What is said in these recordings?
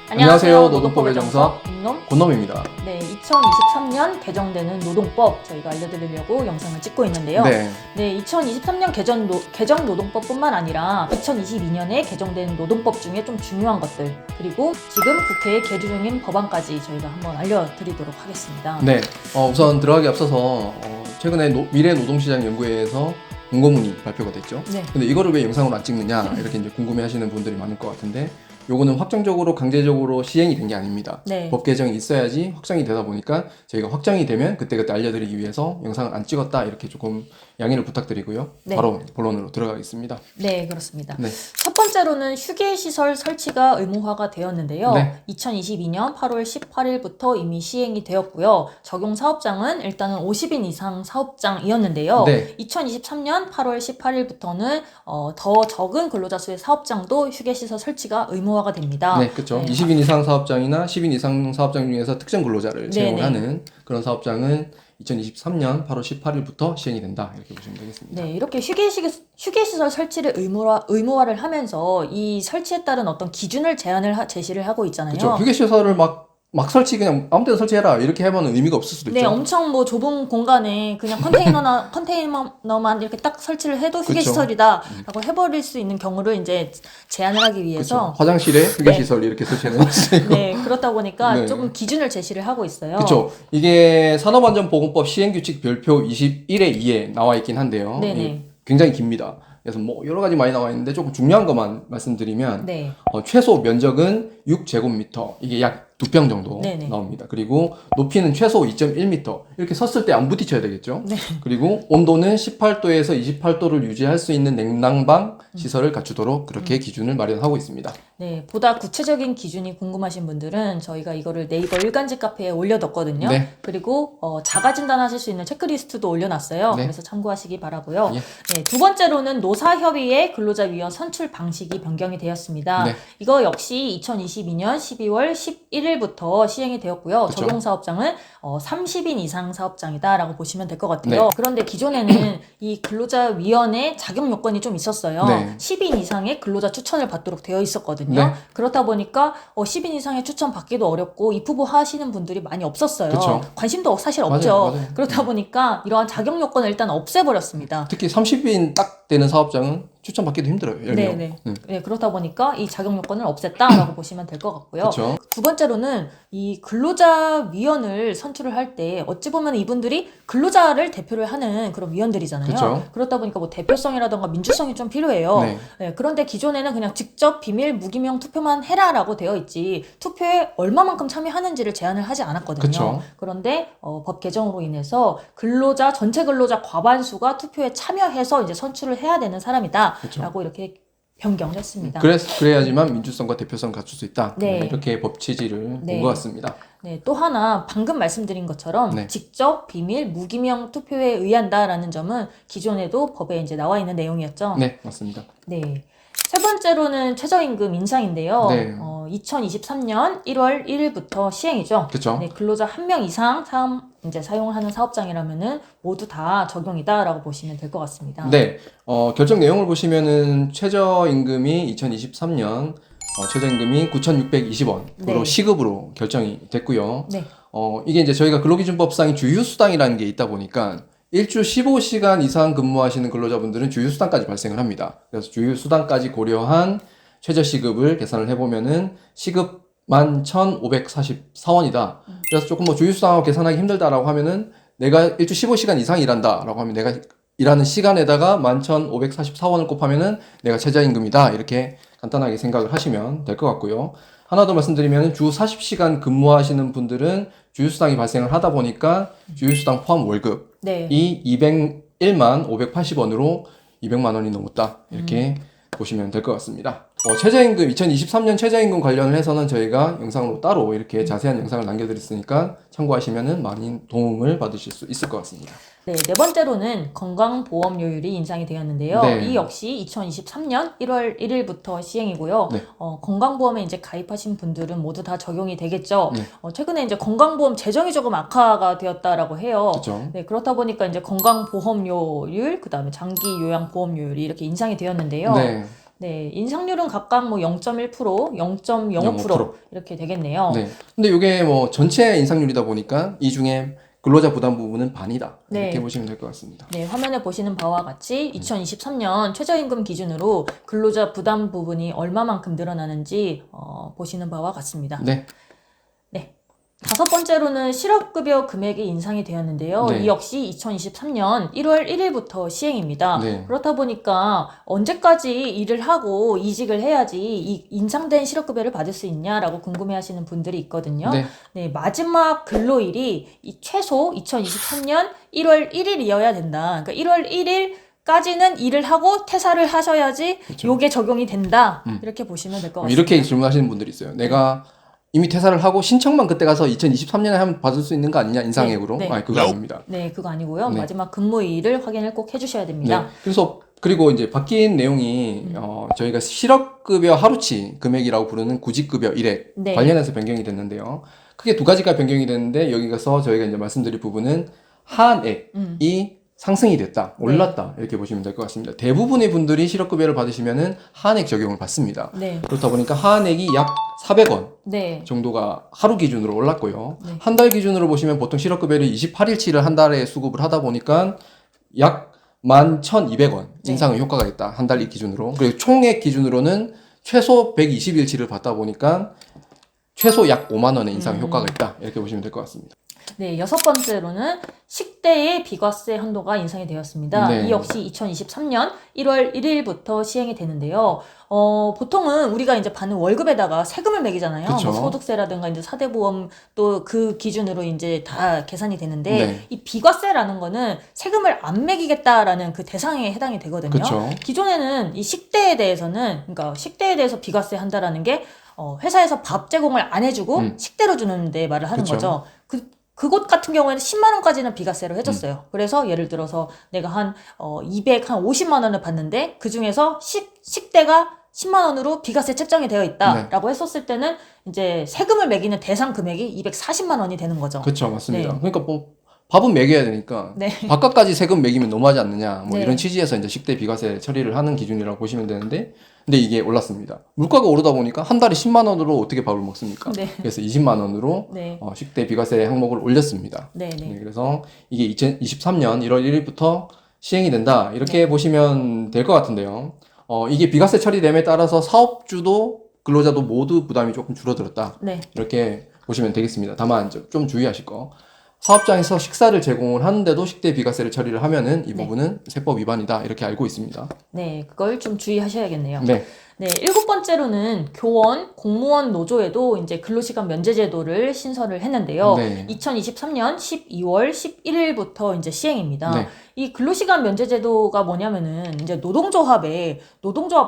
안녕하세요. 노동법의 정석 임놈. 권놈입니다. 네, 2023년 개정되는 노동법 저희가 알려드리려고 영상을 찍고 있는데요. 네. 2023년 개정 노동법뿐만 아니라 2022년에 개정된 노동법 중에 좀 중요한 것들 그리고 지금 국회에 계류 중인 법안까지 저희가 한번 알려드리도록 하겠습니다. 네. 우선 들어가기 앞서서 최근에 미래노동시장연구회에서 공고문이 발표가 됐죠. 네. 근데 이거를 왜 영상으로 안 찍느냐 이렇게 이제 궁금해하시는 분들이 많을 것 같은데 요거는 확정적으로 강제적으로 시행이 된 게 아닙니다. 네. 법 개정이 있어야지 확정이 되다 보니까 저희가 확정이 되면 그때그때 알려드리기 위해서 영상을 안 찍었다 이렇게 조금 양해를 부탁드리고요. 네. 바로 본론으로 들어가겠습니다. 네, 그렇습니다. 네. 첫 번째로는 휴게시설 설치가 의무화가 되었는데요. 네. 2022년 8월 18일부터 이미 시행이 되었고요. 적용 사업장은 일단은 50인 이상 사업장이었는데요. 네. 2023년 8월 18일부터는 더 적은 근로자 수의 사업장도 휴게시설 설치가 의무화가 됩니다. 네, 그렇죠. 네. 20인 이상 사업장이나 10인 이상 사업장 중에서 특정 근로자를 채용을 네네. 하는 그런 사업장은 2023년 8월 18일부터 시행이 된다 이렇게 보시면 되겠습니다. 네, 이렇게 휴게시설 설치를 의무화를 하면서 이 설치에 따른 어떤 기준을 제시를 하고 있잖아요. 그렇죠. 휴게시설을 막 설치 그냥 아무 데나 설치해라 이렇게 하면 의미가 없을 수도 있죠. 네, 엄청 뭐 좁은 공간에 그냥 컨테이너만 이렇게 딱 설치를 해도 휴게시설이다라고 해버릴 수 있는 경우를 이제 제한을 하기 위해서 그렇죠. 화장실에 휴게시설 이렇게 설치해 놓을 수 있고. 네, 그렇다 보니까 네. 조금 기준을 제시를 하고 있어요. 그렇죠. 이게 산업안전보건법 시행규칙 별표 21의 2에 나와 있긴 한데요. 네네. 굉장히 깁니다. 그래서 뭐 여러 가지 많이 나와 있는데 조금 중요한 것만 말씀드리면 네. 최소 면적은 6제곱미터 이게 약 2평 정도 네네. 나옵니다. 그리고 높이는 최소 2.1m 이렇게 섰을 때 안 부딪혀야 되겠죠. 네. 그리고 온도는 18도에서 28도를 유지할 수 있는 냉난방 시설을 갖추도록 그렇게 기준을 마련하고 있습니다. 네, 보다 구체적인 기준이 궁금하신 분들은 저희가 이거를 네이버 일간지 카페에 올려뒀거든요. 네. 그리고 자가 진단하실 수 있는 체크리스트도 올려놨어요. 네. 그래서 참고하시기 바라고요. 예. 네, 두 번째로는 노사협의회 근로자위원 선출 방식이 변경이 되었습니다. 네. 이거 역시 2022년 12월 11일부터 시행이 되었고요. 그쵸. 적용 사업장은 30인 이상 사업장이다라고 보시면 될 것 같아요. 네. 그런데 기존에는 이 근로자위원회 자격 요건이 좀 있었어요. 네. 10인 이상의 근로자 추천을 받도록 되어 있었거든요. 네. 그렇다 보니까 10인 이상의 추천 받기도 어렵고 입후보 하시는 분들이 많이 없었어요. 그쵸. 관심도 사실 맞아요, 없죠. 맞아요. 그렇다 보니까 이러한 자격 요건을 일단 없애버렸습니다. 특히 30인 딱 되는 사업장은 추천받기도 힘들어요. 10명. 네네. 네, 그렇다 보니까 이 자격 요건을 없앴다라고 보시면 될 것 같고요. 그쵸. 두 번째로는 이 근로자위원을 선출을 할 때 어찌 보면 이분들이 근로자를 대표를 하는 그런 위원들이잖아요. 그쵸. 그렇다 보니까 뭐 대표성이라던가 민주성이 좀 필요해요. 네. 네, 그런데 기존에는 그냥 직접 비밀 무기명 투표만 해라라고 되어 있지 투표에 얼마만큼 참여하는지를 제한을 하지 않았거든요. 그쵸. 그런데 법 개정으로 인해서 전체 근로자 과반수가 투표에 참여해서 이제 선출을 해야 되는 사람이다. 그쵸. 라고 이렇게 변경을 했습니다. 그래야지만 민주성과 대표성 갖출 수 있다. 네. 이렇게 법 취지를 네. 본 것 같습니다. 네, 또 하나 방금 말씀드린 것처럼 네. 직접 비밀 무기명 투표에 의한다라는 점은 기존에도 법에 이제 나와 있는 내용이었죠. 네, 맞습니다. 네. 세 번째로는 최저임금 인상인데요. 네. 2023년 1월 1일부터 시행이죠. 그쵸. 네, 근로자 1명 이상 이제 사용하는 사업장이라면은 모두 다 적용이다라고 보시면 될 것 같습니다. 네, 결정 내용을 보시면은 최저임금이 2023년 최저임금이 9,620원으로 네. 시급으로 결정이 됐고요. 네. 이게 이제 저희가 근로기준법상 주휴수당이라는 게 있다 보니까 일주 15시간 이상 근무하시는 근로자분들은 주휴수당까지 발생을 합니다. 그래서 주휴수당까지 고려한 최저시급을 계산을 해보면은 시급 11,544원이다. 그래서 조금 뭐 주휴수당하고 계산하기 힘들다라고 하면은 내가 일주 15시간 이상 일한다라고 하면 내가 일하는 시간에다가 11,544원을 곱하면은 내가 최저임금이다. 이렇게 간단하게 생각을 하시면 될 것 같고요. 하나 더 말씀드리면 주 40시간 근무하시는 분들은 주휴수당이 발생을 하다 보니까 주휴수당 포함 월급이 네. 201만 580원으로 200만 원이 넘었다. 이렇게 보시면 될 것 같습니다. 최저임금 2023년 최저임금 관련을 해서는 저희가 영상으로 따로 이렇게 자세한 영상을 남겨드렸으니까 참고하시면 많이 도움을 받으실 수 있을 것 같습니다. 네, 네 번째로는 건강보험료율이 인상이 되었는데요. 네. 이 역시 2023년 1월 1일부터 시행이고요. 네. 건강보험에 이제 가입하신 분들은 모두 다 적용이 되겠죠. 네. 최근에 이제 건강보험 재정이 조금 악화가 되었다라고 해요. 그렇죠. 네, 그렇다 보니까 이제 건강보험료율, 그 다음에 장기요양보험료율이 이렇게 인상이 되었는데요. 네. 네, 인상률은 각각 뭐 0.1%, 0.05% 이렇게 되겠네요. 네. 근데 이게 뭐 전체 인상률이다 보니까 이 중에 근로자 부담 부분은 반이다. 이렇게 네. 보시면 될 것 같습니다. 네, 화면에 보시는 바와 같이 2023년 최저임금 기준으로 근로자 부담 부분이 얼마만큼 늘어나는지 보시는 바와 같습니다. 네. 네. 다섯 번째로는 실업급여 금액이 인상이 되었는데요. 네. 이 역시 2023년 1월 1일부터 시행입니다. 네. 그렇다 보니까 언제까지 일을 하고 이직을 해야지 이 인상된 실업급여를 받을 수 있냐라고 궁금해하시는 분들이 있거든요. 네. 네, 마지막 근로일이 최소 2023년 1월 1일이어야 된다. 그러니까 1월 1일까지는 일을 하고 퇴사를 하셔야지 그렇죠. 요게 적용이 된다. 이렇게 보시면 될 것 같습니다. 이렇게 질문하시는 분들이 있어요. 내가 이미 퇴사를 하고 신청만 그때 가서 2023년에 하면 받을 수 있는 거 아니냐 인상액으로? 네. 아니 그거 아닙니다. 네, 그거 아니고요. 네. 마지막 근무일을 확인을 꼭 해주셔야 됩니다. 네. 그래서 그리고 이제 바뀐 내용이 저희가 실업급여 하루치 금액이라고 부르는 구직급여 일액 네. 관련해서 변경이 됐는데요. 크게 두 가지가 변경이 됐는데 여기서 저희가 이제 말씀드릴 부분은 하한액이 상승이 됐다, 올랐다 이렇게 보시면 될 것 같습니다. 대부분의 분들이 실업급여를 받으시면은 하한액 적용을 받습니다. 네. 그렇다 보니까 하한액이 약 400원 네. 정도가 하루 기준으로 올랐고요. 네. 한 달 기준으로 보시면 보통 실업급여를 28일치를 한 달에 수급을 하다 보니까 약 11,200원 인상의 효과가 있다. 한 달 기준으로. 그리고 총액 기준으로는 최소 120일치를 받다 보니까 최소 약 5만 원의 인상 효과가 있다. 이렇게 보시면 될 것 같습니다. 네, 여섯 번째로는 식대의 비과세 한도가 인상이 되었습니다. 네. 이 역시 2023년 1월 1일부터 시행이 되는데요. 보통은 우리가 이제 받는 월급에다가 세금을 매기잖아요. 그쵸. 뭐 소득세라든가 이제 사대보험 또 그 기준으로 이제 다 계산이 되는데 네. 이 비과세라는 거는 세금을 안 매기겠다라는 그 대상에 해당이 되거든요. 그쵸. 기존에는 이 식대에 대해서는 그러니까 식대에 대해서 비과세 한다라는 게 회사에서 밥 제공을 안 해주고 식대로 주는데 말을 하는 그쵸. 거죠. 그곳 같은 경우에는 10만 원까지는 비과세로 해줬어요. 그래서 예를 들어서 내가 한 50만 원을 받는데 그 중에서 식대가 10만 원으로 비과세 책정이 되어 있다라고 했었을 때는 이제 세금을 매기는 대상 금액이 240만 원이 되는 거죠. 그렇죠, 맞습니다. 네. 그러니까 뭐 밥은 매겨야 되니까 네. 밥값까지 세금 매기면 너무하지 않느냐, 뭐 네. 이런 취지에서 이제 식대 비과세 처리를 하는 기준이라고 보시면 되는데, 근데 이게 올랐습니다. 물가가 오르다 보니까 한 달에 10만 원으로 어떻게 밥을 먹습니까? 네. 그래서 20만 원으로 네. 식대 비과세 항목을 올렸습니다. 네, 네. 네, 그래서 이게 2023년 1월 1일부터 시행이 된다 이렇게 보시면 될 것 같은데요. 이게 비과세 처리됨에 따라서 사업주도 근로자도 모두 부담이 조금 줄어들었다. 네. 이렇게 보시면 되겠습니다. 다만 좀 주의하실 거. 사업장에서 식사를 제공을 하는데도 식대 비과세를 처리를 하면은 이 부분은 세법 위반이다. 이렇게 알고 있습니다. 네, 그걸 좀 주의하셔야겠네요. 네. 네, 일곱 번째로는 교원, 공무원 노조에도 이제 근로시간 면제제도를 신설을 했는데요. 네. 2023년 12월 11일부터 이제 시행입니다. 네. 이 근로시간 면제제도가 뭐냐면은 이제 노동조합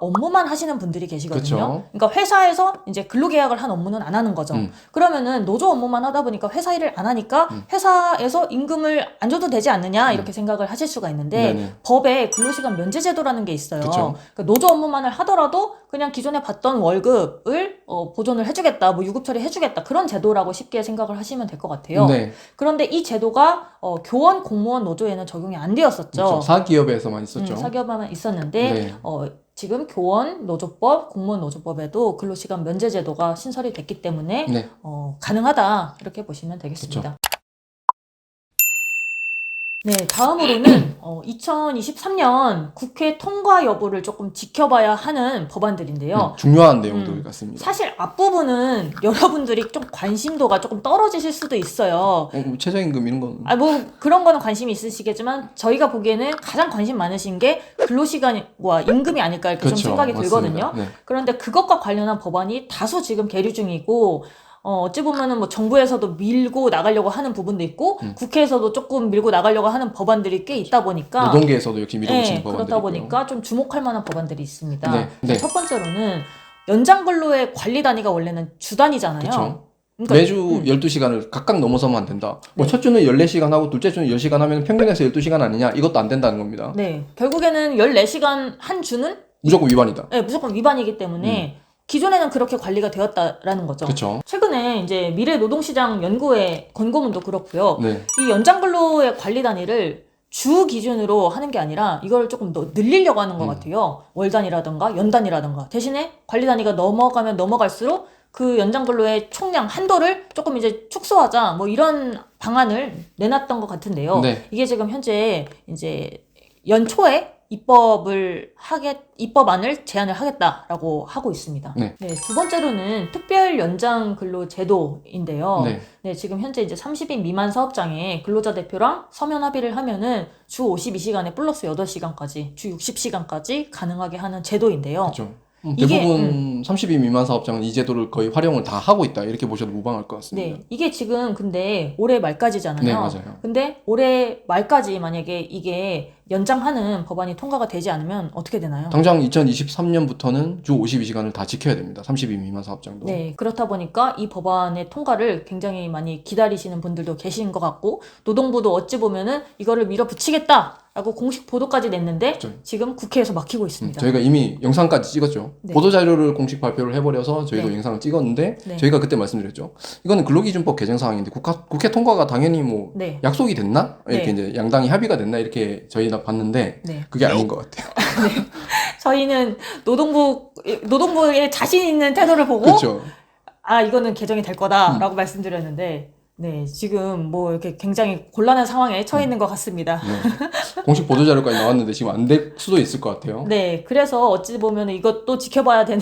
업무만 하시는 분들이 계시거든요. 그쵸. 그러니까 회사에서 이제 근로계약을 한 업무는 안 하는 거죠. 그러면은 노조 업무만 하다 보니까 회사 일을 안 하니까 회사에서 임금을 안 줘도 되지 않느냐 이렇게 생각을 하실 수가 있는데 네네. 법에 근로시간 면제제도라는 게 있어요. 그쵸. 그러니까 노조 업무만을 하더라도 그냥 기존에 받던 월급을 보존을 해주겠다, 뭐 유급 처리해주겠다 그런 제도라고 쉽게 생각을 하시면 될 것 같아요. 네. 그런데 이 제도가 교원, 공무원 노조에는 적용이 안 되었었죠. 그렇죠. 사기업에서만 있었죠. 사기업만 있었는데 네. 지금 교원 노조법, 공무원 노조법에도 근로시간 면제제도가 신설이 됐기 때문에 네. 가능하다 이렇게 보시면 되겠습니다. 네, 다음으로는 2023년 국회 통과 여부를 조금 지켜봐야 하는 법안들인데요. 중요한 내용들 같습니다. 사실 앞부분은 여러분들이 좀 관심도가 조금 떨어지실 수도 있어요. 최저임금 이런 건 뭐 그런 거는 관심이 있으시겠지만 저희가 보기에는 가장 관심 많으신 게 근로시간과 임금이 아닐까 이렇게 좀 생각이 들거든요. 네. 그런데 그것과 관련한 법안이 다수 지금 계류 중이고 어찌 보면은 뭐 정부에서도 밀고 나가려고 하는 부분도 있고 국회에서도 조금 밀고 나가려고 하는 법안들이 꽤 있다 보니까 노동계에서도 역시 밀어붙이는 법안들이 그렇다 있고요. 보니까 좀 주목할 만한 법안들이 있습니다. 네, 네. 첫 번째로는 연장 근로의 관리 단위가 원래는 주 단위잖아요. 그렇죠. 그러니까 매주 12시간을 각각 넘어서면 안 된다. 뭐 첫 주는 14시간 하고 둘째 주는 10시간 하면 평균에서 12시간 아니냐? 이것도 안 된다는 겁니다. 네, 결국에는 14시간 한 주는 무조건 위반이다. 네, 무조건 위반이기 때문에 기존에는 그렇게 관리가 되었다라는 거죠. 그렇죠. 최근에 이제 미래노동시장 연구회 권고문도 그렇고요. 네. 이 연장근로의 관리 단위를 주 기준으로 하는 게 아니라 이걸 조금 더 늘리려고 하는 것 같아요. 월 단위라든가 연 단위라든가. 대신에 관리 단위가 넘어가면 넘어갈수록 그 연장 근로의 총량 한도를 조금 이제 축소하자 뭐 이런 방안을 내놨던 것 같은데요. 네. 이게 지금 현재 이제 연초에 입법안을 제안을 하겠다라고 하고 있습니다. 네. 네, 두 번째로는 특별 연장 근로 제도인데요. 네. 네, 지금 현재 이제 30인 미만 사업장에 근로자 대표랑 서면 합의를 하면은 주 52시간에 플러스 8시간까지, 주 60시간까지 가능하게 하는 제도인데요. 그렇죠. 이게, 대부분 30인 미만 사업장은 이 제도를 거의 활용을 다 하고 있다 이렇게 보셔도 무방할 것 같습니다. 네, 이게 지금 근데 올해 말까지잖아요. 네, 맞아요. 근데 올해 말까지 만약에 이게 연장하는 법안이 통과가 되지 않으면 어떻게 되나요? 당장 2023년부터는 주 52시간을 다 지켜야 됩니다. 30인 미만 사업장도. 네, 그렇다 보니까 이 법안의 통과를 굉장히 많이 기다리시는 분들도 계신 것 같고, 노동부도 어찌 보면은 이거를 밀어붙이겠다라고 공식 보도까지 냈는데, 그렇죠. 지금 국회에서 막히고 있습니다. 저희가 이미 영상까지 찍었죠. 네. 보도자료를 공식 발표를 해버려서 저희도 네. 영상을 찍었는데 네. 저희가 그때 말씀드렸죠. 이거는 근로기준법 개정 사항인데 국회 통과가 당연히 뭐 네. 약속이 됐나? 이렇게 네. 이제 양당이 합의가 됐나? 이렇게 저희가 봤는데 네. 그게 아닌 것 같아요. 저희는 노동부의 자신 있는 태도를 보고, 그렇죠. 아, 이거는 개정이 될 거다라고 말씀드렸는데, 네, 지금 뭐 이렇게 굉장히 곤란한 상황에 처해 있는 것 같습니다. 네. 공식 보도자료까지 나왔는데 지금 안 될 수도 있을 것 같아요. 네, 그래서 어찌 보면 이것도 지켜봐야 되는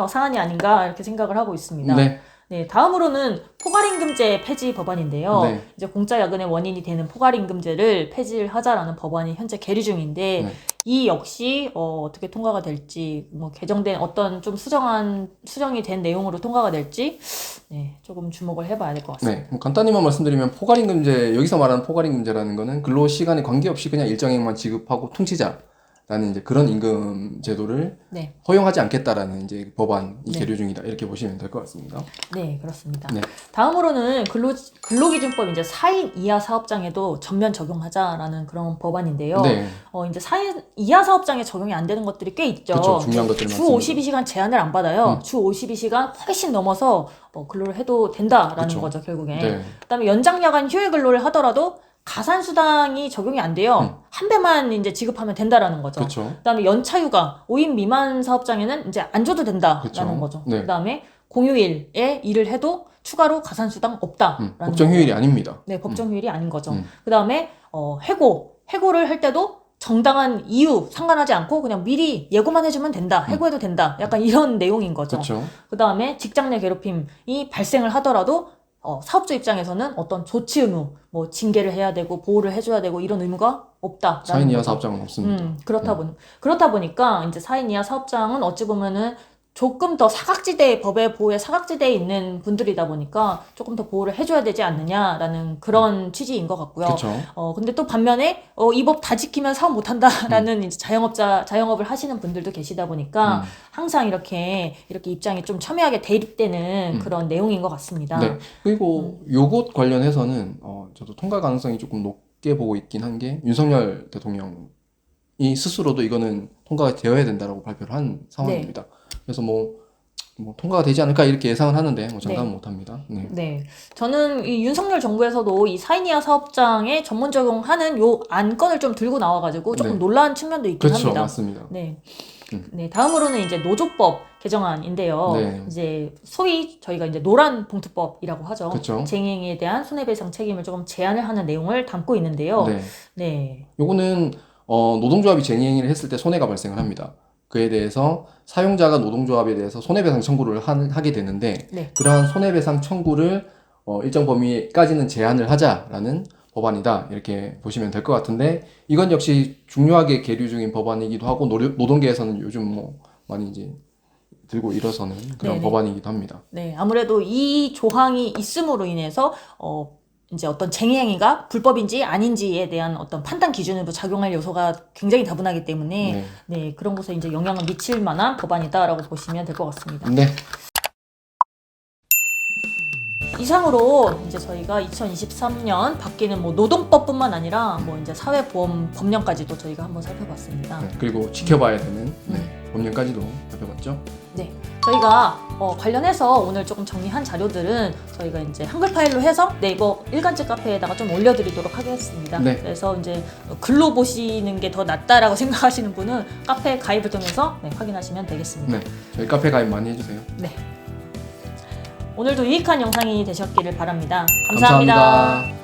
사안이 아닌가 이렇게 생각을 하고 있습니다. 네. 네, 다음으로는 포괄임금제 폐지 법안인데요. 네. 이제 공짜 야근의 원인이 되는 포괄임금제를 폐지를 하자라는 법안이 현재 계류 중인데, 네. 이 역시 어떻게 통과가 될지, 뭐 개정된 어떤 좀 수정이 된 내용으로 통과가 될지, 네, 조금 주목을 해봐야 될 것 같습니다. 네, 뭐 간단히만 말씀드리면 포괄임금제, 여기서 말하는 포괄임금제라는 거는 근로시간에 관계없이 그냥 일정액만 지급하고 퉁치자라는 이제 그런 임금 제도를 네, 허용하지 않겠다라는 이제 법안이 네. 계류 중이다 이렇게 보시면 될 것 같습니다. 네, 그렇습니다. 네. 다음으로는 근로기준법 이제 4인 이하 사업장에도 전면 적용하자라는 그런 법안인데요. 네, 이제 4인 이하 사업장에 적용이 안 되는 것들이 꽤 있죠. 그렇죠. 중요한 것들이 주 많습니다. 52시간 제한을 안 받아요. 주 52시간 훨씬 넘어서 근로를 해도 된다라는 그렇죠. 거죠, 결국에. 네, 그다음에 연장 야간 휴일 근로를 하더라도 가산수당이 적용이 안 돼요. 한 배만 이제 지급하면 된다라는 거죠. 그렇죠. 그다음에 연차휴가 5인 미만 사업장에는 이제 안 줘도 된다라는 그렇죠. 거죠. 네. 그다음에 공휴일에 일을 해도 추가로 가산수당 없다라는 법정 휴일이 아닙니다. 네, 법정 휴일이 아닌 거죠. 음. 그다음에 해고를 할 때도 정당한 이유 상관하지 않고 그냥 미리 예고만 해주면 된다. 해고해도 된다. 약간 이런 내용인 거죠. 그렇죠. 그다음에 직장 내 괴롭힘이 발생을 하더라도 사업주 입장에서는 어떤 조치 의무, 뭐 징계를 해야 되고 보호를 해줘야 되고 이런 의무가 없다. 4인 이하 사업장은 없습니다. 그렇다 보니까 이제 4인 이하 사업장은 어찌 보면은 조금 더 법의 보호에 사각지대에 있는 분들이다 보니까 조금 더 보호를 해줘야 되지 않느냐라는 그런 취지인 것 같고요. 그렇죠. 근데 또 반면에 이 법 다 지키면 사업 못 한다라는 이제 자영업을 하시는 분들도 계시다 보니까 항상 이렇게 입장이 좀 첨예하게 대립되는 그런 내용인 것 같습니다. 네. 그리고 요것 관련해서는 저도 통과 가능성이 조금 높게 보고 있긴 한 게 윤석열 대통령이 스스로도 이거는 통과가 되어야 된다라고 발표를 한 상황입니다. 그래서 뭐 통과가 되지 않을까 이렇게 예상을 하는데 장담은 못합니다. 네. 네, 저는 이 윤석열 정부에서도 이 4인 이하 사업장에 전문 적용하는 요 안건을 좀 들고 나와가지고 조금 네. 놀라운 측면도 있긴 그렇죠, 합니다. 맞습니다. 네. 네, 다음으로는 이제 노조법 개정안인데요. 네. 이제 소위 저희가 이제 노란 봉투법이라고 하죠. 그렇죠. 쟁행에 대한 손해배상 책임을 조금 제한을 하는 내용을 담고 있는데요. 네. 네. 요거는 노동조합이 쟁행을 했을 때 손해가 발생을 합니다. 그에 대해서 사용자가 노동조합에 대해서 손해배상 청구를 하게 되는데 네. 그러한 손해배상 청구를 일정 범위까지는 제한을 하자라는 법안이다 이렇게 보시면 될 것 같은데 이건 역시 중요하게 계류 중인 법안이기도 하고 노동계에서는 요즘 뭐 많이 이제 들고 일어서는 그런 네네. 법안이기도 합니다. 네, 아무래도 이 조항이 있음으로 인해서 이제 어떤 쟁행위가 불법인지 아닌지에 대한 어떤 판단 기준으로 작용할 요소가 굉장히 다분하기 때문에 네, 그런 곳에 이제 영향을 미칠 만한 법안이다라고 보시면 될 것 같습니다. 네. 이상으로 이제 저희가 2023년 바뀌는 뭐 노동법뿐만 아니라 뭐 이제 사회보험 법령까지도 저희가 한번 살펴봤습니다. 그리고 지켜봐야 되는 법령까지도 살펴봤죠. 네. 저희가 관련해서 오늘 조금 정리한 자료들은 저희가 이제 한글 파일로 해서 네이버 일간지 카페에다가 좀 올려드리도록 하겠습니다. 네. 그래서 이제 글로 보시는 게 더 낫다라고 생각하시는 분은 카페 가입을 통해서 확인하시면 되겠습니다. 네, 저희 카페 가입 많이 해주세요. 네. 오늘도 유익한 영상이 되셨기를 바랍니다. 감사합니다. 감사합니다.